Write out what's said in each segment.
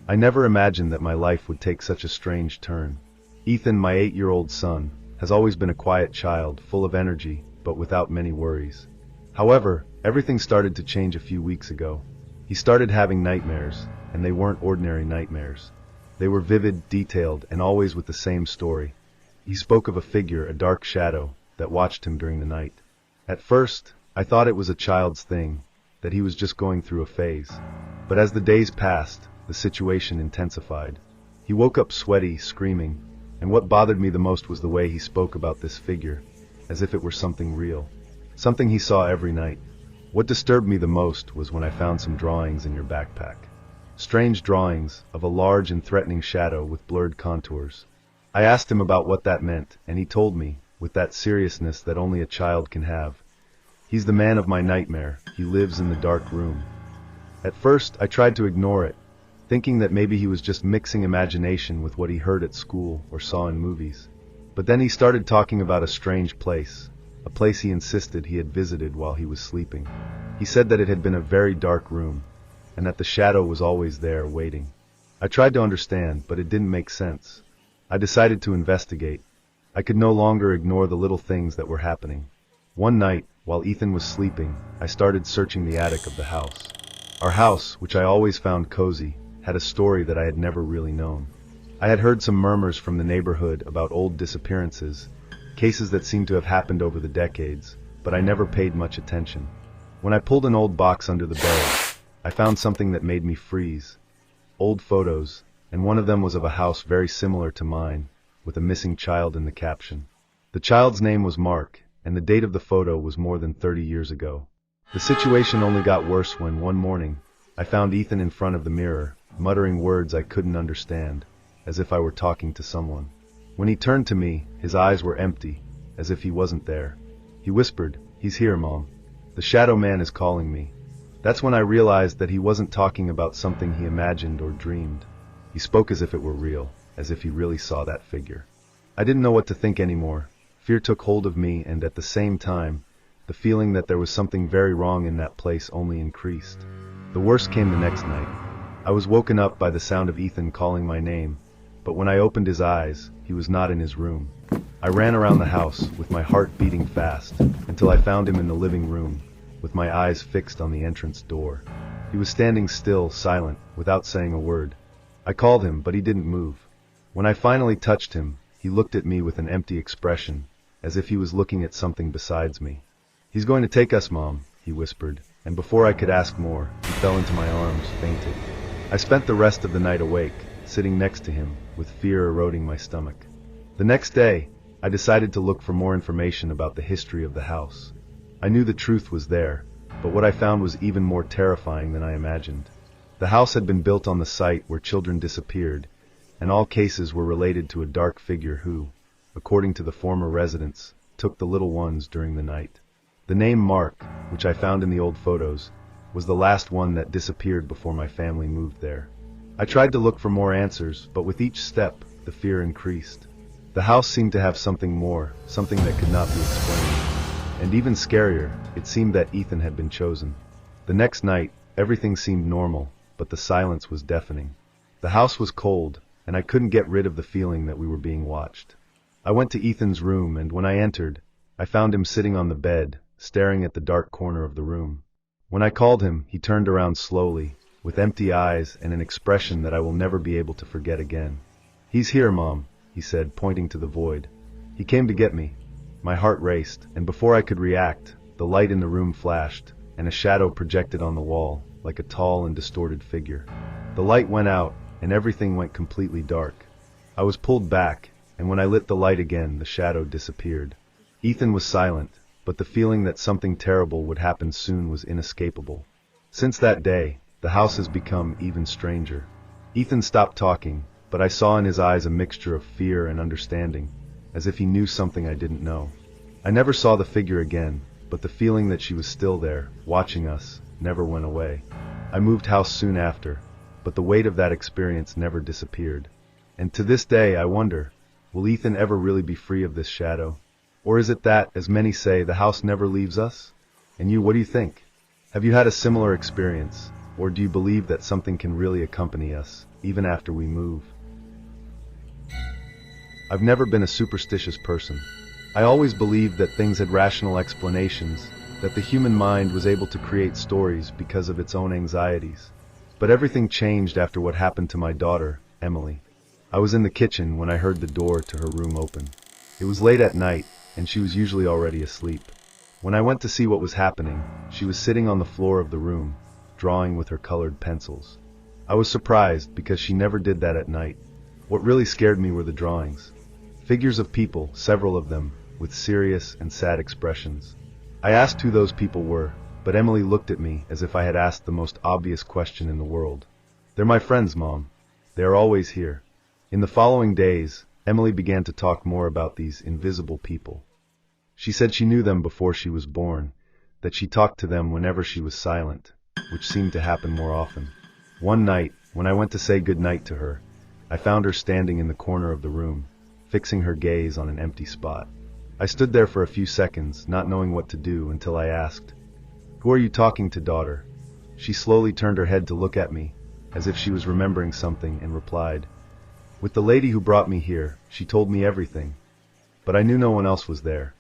I never imagined that my life would take such a strange turn. Ethan, my 8-year-old son, has always been a quiet child, full of energy, but without many worries. However, everything started to change a few weeks ago. He started having nightmares, and they weren't ordinary nightmares. They were vivid, detailed, and always with the same story. He spoke of a figure, a dark shadow, that watched him during the night. At first, I thought it was a child's thing, that he was just going through a phase. But as the days passed, the situation intensified. He woke up sweaty, screaming, and what bothered me the most was the way he spoke about this figure, as if it were something real, something he saw every night. What disturbed me the most was when I found some drawings in your backpack. Strange drawings of a large and threatening shadow with blurred contours. I asked him about what that meant, and he told me, with that seriousness that only a child can have. He's the man of my nightmare. He lives in the dark room. At first, I tried to ignore it, thinking that maybe he was just mixing imagination with what he heard at school or saw in movies. But then he started talking about a strange place, a place he insisted he had visited while he was sleeping. He said that it had been a very dark room, and that the shadow was always there waiting. I tried to understand, but it didn't make sense. I decided to investigate. I could no longer ignore the little things that were happening. One night, while Ethan was sleeping, I started searching the attic of the house. Our house, which I always found cozy, had a story that I had never really known. I had heard some murmurs from the neighborhood about old disappearances, cases that seemed to have happened over the decades, but I never paid much attention. When I pulled an old box under the bed, I found something that made me freeze. Old photos, and one of them was of a house very similar to mine, with a missing child in the caption. The child's name was Mark, and the date of the photo was more than 30 years ago. The situation only got worse when, one morning, I found Ethan in front of the mirror, muttering words I couldn't understand, as if I were talking to someone. When he turned to me, his eyes were empty, as if he wasn't there. He whispered, "He's here, Mom. The shadow man is calling me." That's when I realized that he wasn't talking about something he imagined or dreamed. He spoke as if it were real, as if he really saw that figure. I didn't know what to think anymore. Fear took hold of me, and at the same time, the feeling that there was something very wrong in that place only increased. The worst came the next night. I was woken up by the sound of Ethan calling my name, but when I opened his eyes, he was not in his room. I ran around the house, with my heart beating fast, until I found him in the living room, with my eyes fixed on the entrance door. He was standing still, silent, without saying a word. I called him, but he didn't move. When I finally touched him, he looked at me with an empty expression, as if he was looking at something besides me. "He's going to take us, Mom," he whispered, and before I could ask more, he fell into my arms, fainted. I spent the rest of the night awake, sitting next to him, with fear eroding my stomach. The next day, I decided to look for more information about the history of the house. I knew the truth was there, but what I found was even more terrifying than I imagined. The house had been built on the site where children disappeared, and all cases were related to a dark figure who, according to the former residents, took the little ones during the night. The name Mark, which I found in the old photos, was the last one that disappeared before my family moved there. I tried to look for more answers, but with each step, the fear increased. The house seemed to have something more, something that could not be explained. And even scarier, it seemed that Ethan had been chosen. The next night, everything seemed normal, but the silence was deafening. The house was cold, and I couldn't get rid of the feeling that we were being watched. I went to Ethan's room, and when I entered, I found him sitting on the bed, staring at the dark corner of the room. When I called him, he turned around slowly, with empty eyes and an expression that I will never be able to forget again. "He's here, Mom," he said, pointing to the void. "He came to get me." My heart raced, and before I could react, the light in the room flashed, and a shadow projected on the wall, like a tall and distorted figure. The light went out, and everything went completely dark. I was pulled back, and when I lit the light again, the shadow disappeared. Ethan was silent, but the feeling that something terrible would happen soon was inescapable. Since that day, the house has become even stranger. Ethan stopped talking, but I saw in his eyes a mixture of fear and understanding, as if he knew something I didn't know. I never saw the figure again, but the feeling that she was still there, watching us, never went away. I moved house soon after, but the weight of that experience never disappeared. And to this day I wonder, will Ethan ever really be free of this shadow? Or is it that, as many say, the house never leaves us? And you, what do you think? Have you had a similar experience? Or do you believe that something can really accompany us, even after we move? I've never been a superstitious person. I always believed that things had rational explanations, that the human mind was able to create stories because of its own anxieties. But everything changed after what happened to my daughter, Emily. I was in the kitchen when I heard the door to her room open. It was late at night, and she was usually already asleep. When I went to see what was happening, she was sitting on the floor of the room, drawing with her colored pencils. I was surprised because she never did that at night. What really scared me were the drawings. Figures of people, several of them, with serious and sad expressions. I asked who those people were, but Emily looked at me as if I had asked the most obvious question in the world. "They're my friends, Mom. They are always here." In the following days, Emily began to talk more about these invisible people. She said she knew them before she was born, that she talked to them whenever she was silent, which seemed to happen more often. One night, when I went to say good night to her, I found her standing in the corner of the room, fixing her gaze on an empty spot. I stood there for a few seconds, not knowing what to do, until I asked, "Who are you talking to, daughter?" She slowly turned her head to look at me, as if she was remembering something, and replied, "With the lady who brought me here. She told me everything." But I knew no one else was there.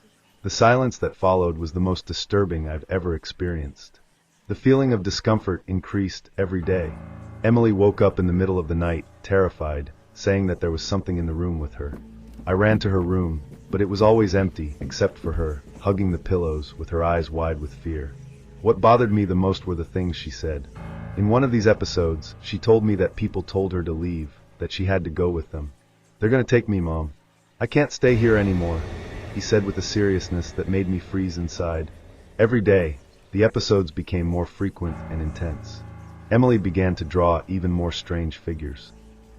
The silence that followed was the most disturbing I've ever experienced. The feeling of discomfort increased every day. Emily woke up in the middle of the night, terrified, saying that there was something in the room with her. I ran to her room, but it was always empty, except for her, hugging the pillows, with her eyes wide with fear. What bothered me the most were the things she said. In one of these episodes, she told me that people told her to leave, that she had to go with them. "They're gonna take me, Mom. I can't stay here anymore," he said with a seriousness that made me freeze inside. Every day, the episodes became more frequent and intense. Emily began to draw even more strange figures.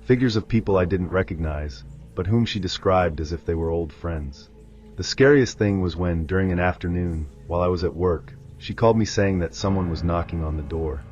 Figures of people I didn't recognize, but whom she described as if they were old friends. The scariest thing was when, during an afternoon, while I was at work, she called me saying that someone was knocking on the door.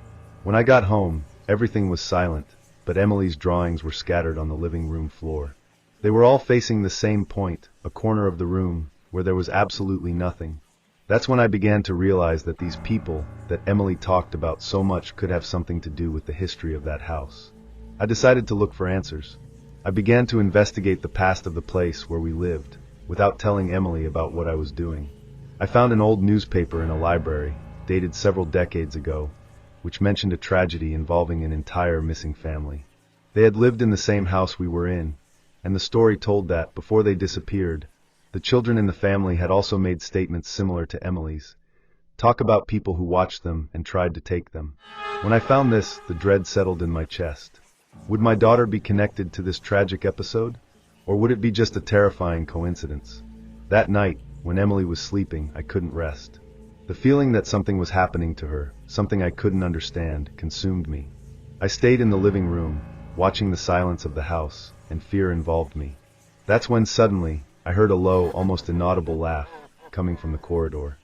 When I got home, everything was silent, but Emily's drawings were scattered on the living room floor. They were all facing the same point, a corner of the room, where there was absolutely nothing. That's when I began to realize that these people, that Emily talked about so much, could have something to do with the history of that house. I decided to look for answers. I began to investigate the past of the place where we lived, without telling Emily about what I was doing. I found an old newspaper in a library, dated several decades ago, which mentioned a tragedy involving an entire missing family. They had lived in the same house we were in, and the story told that, before they disappeared, the children in the family had also made statements similar to Emily's. Talk about people who watched them and tried to take them. When I found this, the dread settled in my chest. Would my daughter be connected to this tragic episode? Or would it be just a terrifying coincidence? That night, when Emily was sleeping, I couldn't rest. The feeling that something was happening to her, something I couldn't understand, consumed me. I stayed in the living room, watching the silence of the house, and fear involved me. That's when suddenly, I heard a low, almost inaudible laugh, coming from the corridor.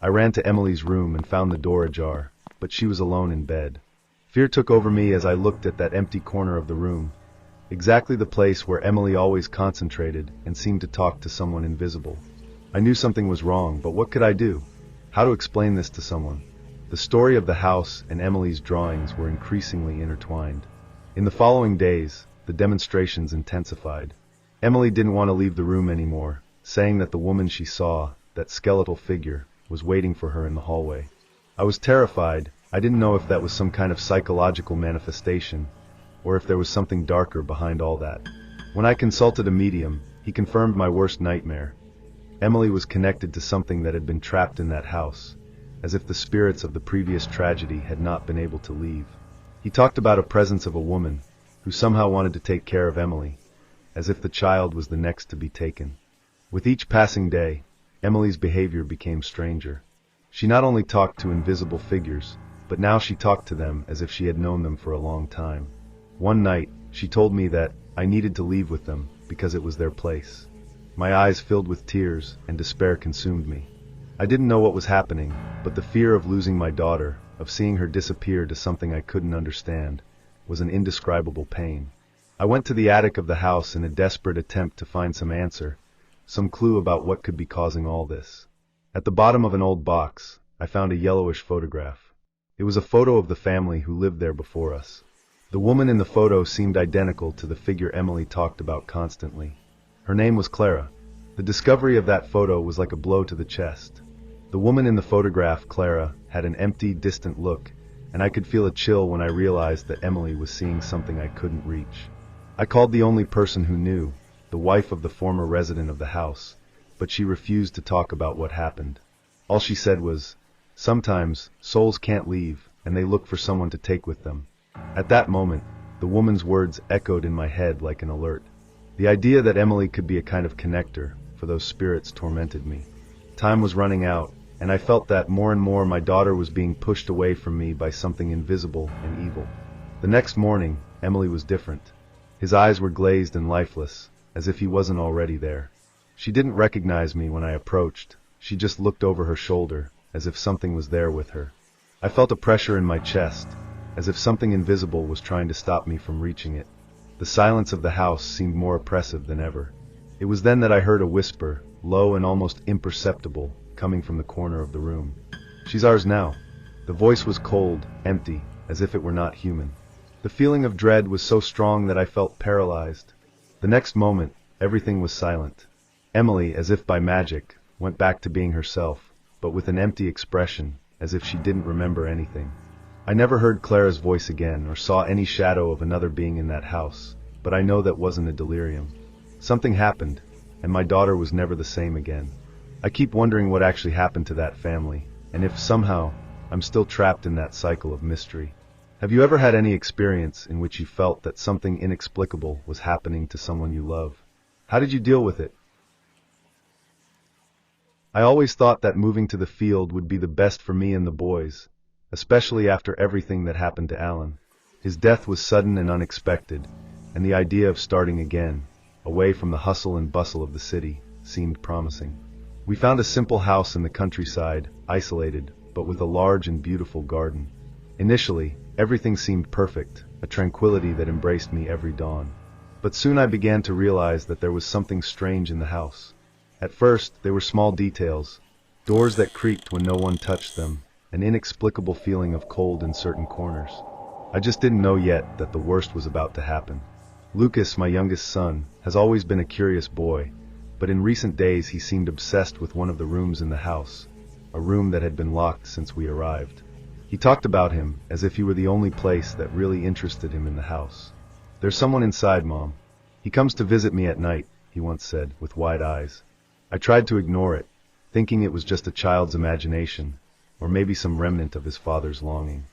I ran to Emily's room and found the door ajar, but she was alone in bed. Fear took over me as I looked at that empty corner of the room, exactly the place where Emily always concentrated and seemed to talk to someone invisible. I knew something was wrong, but what could I do? How to explain this to someone? The story of the house and Emily's drawings were increasingly intertwined. In the following days, the demonstrations intensified. Emily didn't want to leave the room anymore, saying that the woman she saw, that skeletal figure, was waiting for her in the hallway. I was terrified. I didn't know if that was some kind of psychological manifestation, or if there was something darker behind all that. When I consulted a medium, he confirmed my worst nightmare. Emily was connected to something that had been trapped in that house, as if the spirits of the previous tragedy had not been able to leave. He talked about a presence of a woman, who somehow wanted to take care of Emily, as if the child was the next to be taken. With each passing day, Emily's behavior became stranger. She not only talked to invisible figures, but now she talked to them as if she had known them for a long time. One night, she told me that I needed to leave with them because it was their place. My eyes filled with tears, and despair consumed me. I didn't know what was happening, but the fear of losing my daughter, of seeing her disappear to something I couldn't understand, was an indescribable pain. I went to the attic of the house in a desperate attempt to find some answer, some clue about what could be causing all this. At the bottom of an old box, I found a yellowish photograph. It was a photo of the family who lived there before us. The woman in the photo seemed identical to the figure Emily talked about constantly. Her name was Clara. The discovery of that photo was like a blow to the chest. The woman in the photograph, Clara, had an empty, distant look, and I could feel a chill when I realized that Emily was seeing something I couldn't reach. I called the only person who knew, the wife of the former resident of the house, but she refused to talk about what happened. All she said was, "Sometimes, souls can't leave, and they look for someone to take with them." At that moment, the woman's words echoed in my head like an alert. The idea that Emily could be a kind of connector for those spirits tormented me. Time was running out, and I felt that more and more my daughter was being pushed away from me by something invisible and evil. The next morning, Emily was different. His eyes were glazed and lifeless, as if he wasn't already there. She didn't recognize me when I approached. She just looked over her shoulder, as if something was there with her. I felt a pressure in my chest, as if something invisible was trying to stop me from reaching it. The silence of the house seemed more oppressive than ever. It was then that I heard a whisper, low and almost imperceptible, coming from the corner of the room. "She's ours now." The voice was cold, empty, as if it were not human. The feeling of dread was so strong that I felt paralyzed. The next moment, everything was silent. Emily, as if by magic, went back to being herself, but with an empty expression, as if she didn't remember anything. I never heard Clara's voice again or saw any shadow of another being in that house, but I know that wasn't a delirium. Something happened, and my daughter was never the same again. I keep wondering what actually happened to that family, and if somehow I'm still trapped in that cycle of mystery. Have you ever had any experience in which you felt that something inexplicable was happening to someone you love? How did you deal with it? I always thought that moving to the field would be the best for me and the boys, especially after everything that happened to Alan. His death was sudden and unexpected, and the idea of starting again, away from the hustle and bustle of the city, seemed promising. We found a simple house in the countryside, isolated, but with a large and beautiful garden. Initially, everything seemed perfect, a tranquility that embraced me every dawn. But soon I began to realize that there was something strange in the house. At first, they were small details, doors that creaked when no one touched them, an inexplicable feeling of cold in certain corners. I just didn't know yet that the worst was about to happen. Lucas, my youngest son, has always been a curious boy, but in recent days he seemed obsessed with one of the rooms in the house, a room that had been locked since we arrived. He talked about him as if he were the only place that really interested him in the house. "There's someone inside, Mom. He comes to visit me at night," he once said, with wide eyes. I tried to ignore it, thinking it was just a child's imagination, or maybe some remnant of his father's longing.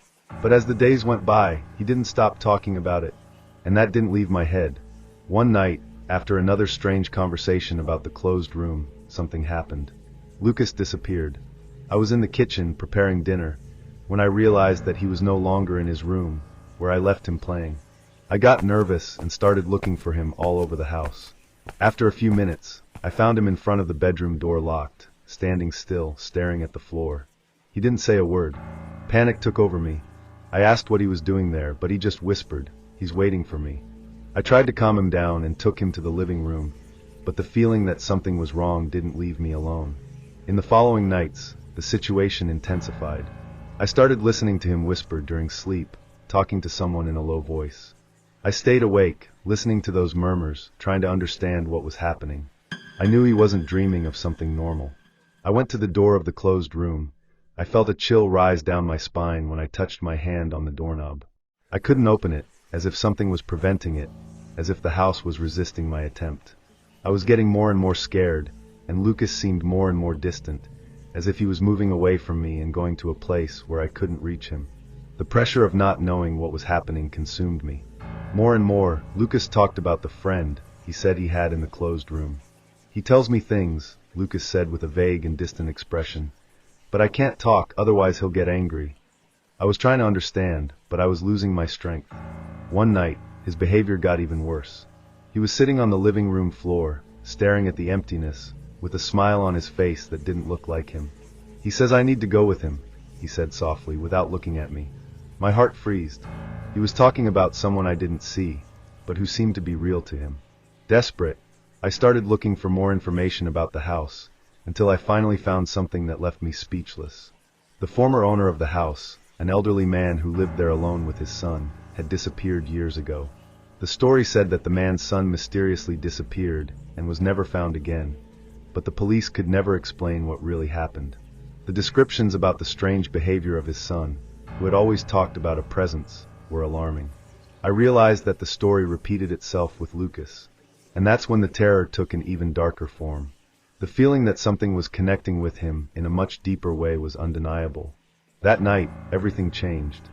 But as the days went by, he didn't stop talking about it, and that didn't leave my head. One night, after another strange conversation about the closed room, something happened. Lucas disappeared. I was in the kitchen preparing dinner, when I realized that he was no longer in his room, where I left him playing. I got nervous and started looking for him all over the house. After a few minutes, I found him in front of the bedroom door locked, standing still, staring at the floor. He didn't say a word. Panic took over me. I asked what he was doing there, but he just whispered, "He's waiting for me." I tried to calm him down and took him to the living room, but the feeling that something was wrong didn't leave me alone. In the following nights, the situation intensified. I started listening to him whisper during sleep, talking to someone in a low voice. I stayed awake, listening to those murmurs, trying to understand what was happening. I knew he wasn't dreaming of something normal. I went to the door of the closed room. I felt a chill rise down my spine when I touched my hand on the doorknob. I couldn't open it, as if something was preventing it, as if the house was resisting my attempt. I was getting more and more scared, and Lucas seemed more and more distant, as if he was moving away from me and going to a place where I couldn't reach him. The pressure of not knowing what was happening consumed me. More and more, Lucas talked about the friend he said he had in the closed room. "He tells me things," Lucas said with a vague and distant expression, "but I can't talk, otherwise he'll get angry." I was trying to understand, but I was losing my strength. One night, his behavior got even worse. He was sitting on the living room floor, staring at the emptiness, with a smile on his face that didn't look like him. "He says I need to go with him," he said softly, without looking at me. My heart freezed. He was talking about someone I didn't see, but who seemed to be real to him. Desperate, I started looking for more information about the house, until I finally found something that left me speechless. The former owner of the house, an elderly man who lived there alone with his son, had disappeared years ago. The story said that the man's son mysteriously disappeared and was never found again, but the police could never explain what really happened. The descriptions about the strange behavior of his son, who had always talked about a presence, were alarming. I realized that the story repeated itself with Lucas, and that's when the terror took an even darker form. The feeling that something was connecting with him in a much deeper way was undeniable. That night, everything changed.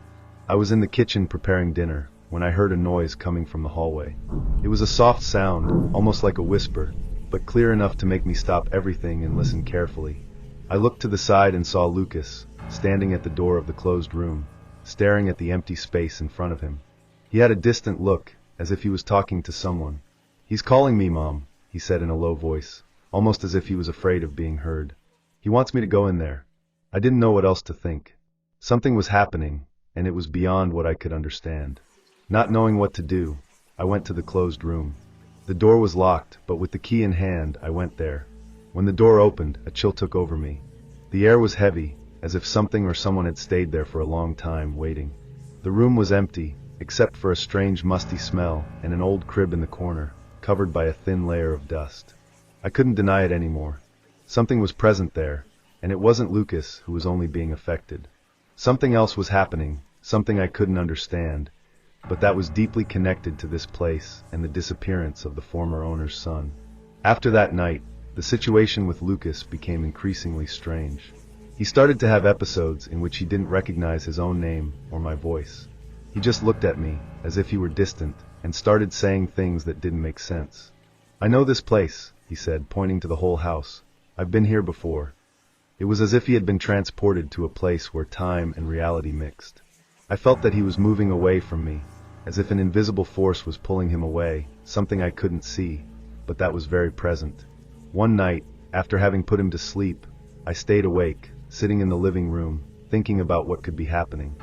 I was in the kitchen preparing dinner when I heard a noise coming from the hallway. It was a soft sound, almost like a whisper, but clear enough to make me stop everything and listen carefully. I looked to the side and saw Lucas, standing at the door of the closed room, staring at the empty space in front of him. He had a distant look, as if he was talking to someone. "He's calling me, Mom," he said in a low voice, almost as if he was afraid of being heard. "He wants me to go in there." I didn't know what else to think. Something was happening, and it was beyond what I could understand. Not knowing what to do, I went to the closed room. The door was locked, but with the key in hand, I went there. When the door opened, a chill took over me. The air was heavy, as if something or someone had stayed there for a long time, waiting. The room was empty, except for a strange musty smell and an old crib in the corner, covered by a thin layer of dust. I couldn't deny it anymore. Something was present there, and it wasn't Lucas who was only being affected. Something else was happening, something I couldn't understand, but that was deeply connected to this place and the disappearance of the former owner's son. After that night, the situation with Lucas became increasingly strange. He started to have episodes in which he didn't recognize his own name or my voice. He just looked at me, as if he were distant, and started saying things that didn't make sense. "I know this place," he said, pointing to the whole house. "I've been here before." It was as if he had been transported to a place where time and reality mixed. I felt that he was moving away from me, as if an invisible force was pulling him away, something I couldn't see, but that was very present. One night, after having put him to sleep, I stayed awake, sitting in the living room, thinking about what could be happening.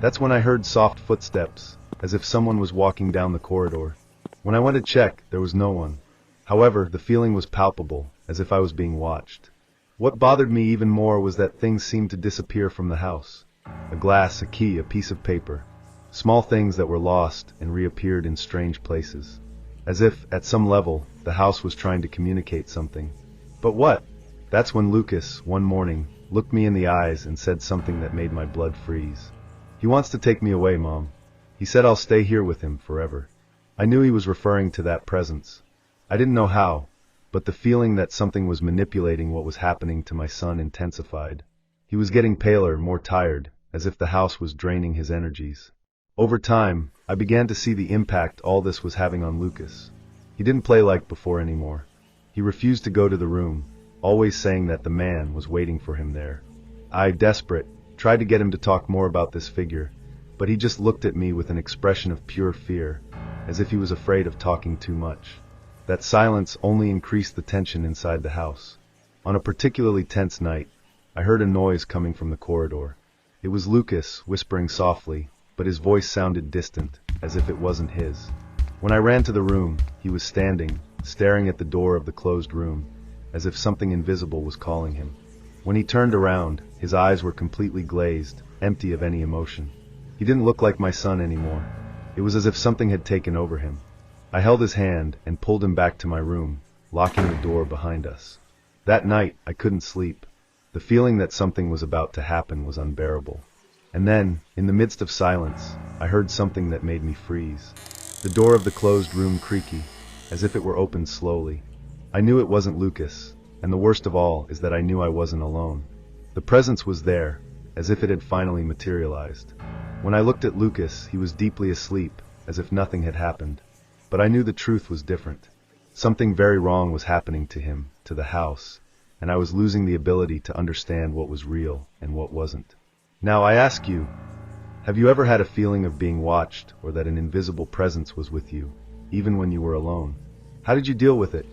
That's when I heard soft footsteps, as if someone was walking down the corridor. When I went to check, there was no one. However, the feeling was palpable, as if I was being watched. What bothered me even more was that things seemed to disappear from the house. A glass, a key, a piece of paper. Small things that were lost and reappeared in strange places. As if, at some level, the house was trying to communicate something. But what? That's when Lucas, one morning, looked me in the eyes and said something that made my blood freeze. "He wants to take me away, Mom. He said I'll stay here with him forever." I knew he was referring to that presence. I didn't know how, but the feeling that something was manipulating what was happening to my son intensified. He was getting paler, more tired, as if the house was draining his energies. Over time, I began to see the impact all this was having on Lucas. He didn't play like before anymore. He refused to go to the room, always saying that the man was waiting for him there. I, desperate, tried to get him to talk more about this figure, but he just looked at me with an expression of pure fear, as if he was afraid of talking too much. That silence only increased the tension inside the house. On a particularly tense night, I heard a noise coming from the corridor. It was Lucas, whispering softly, but his voice sounded distant, as if it wasn't his. When I ran to the room, he was standing, staring at the door of the closed room, as if something invisible was calling him. When he turned around, his eyes were completely glazed, empty of any emotion. He didn't look like my son anymore. It was as if something had taken over him. I held his hand and pulled him back to my room, locking the door behind us. That night, I couldn't sleep. The feeling that something was about to happen was unbearable. And then, in the midst of silence, I heard something that made me freeze. The door of the closed room creaky, as if it were opened slowly. I knew it wasn't Lucas, and the worst of all is that I knew I wasn't alone. The presence was there, as if it had finally materialized. When I looked at Lucas, he was deeply asleep, as if nothing had happened. But I knew the truth was different. Something very wrong was happening to him, to the house, and I was losing the ability to understand what was real and what wasn't. Now I ask you, have you ever had a feeling of being watched or that an invisible presence was with you, even when you were alone? How did you deal with it?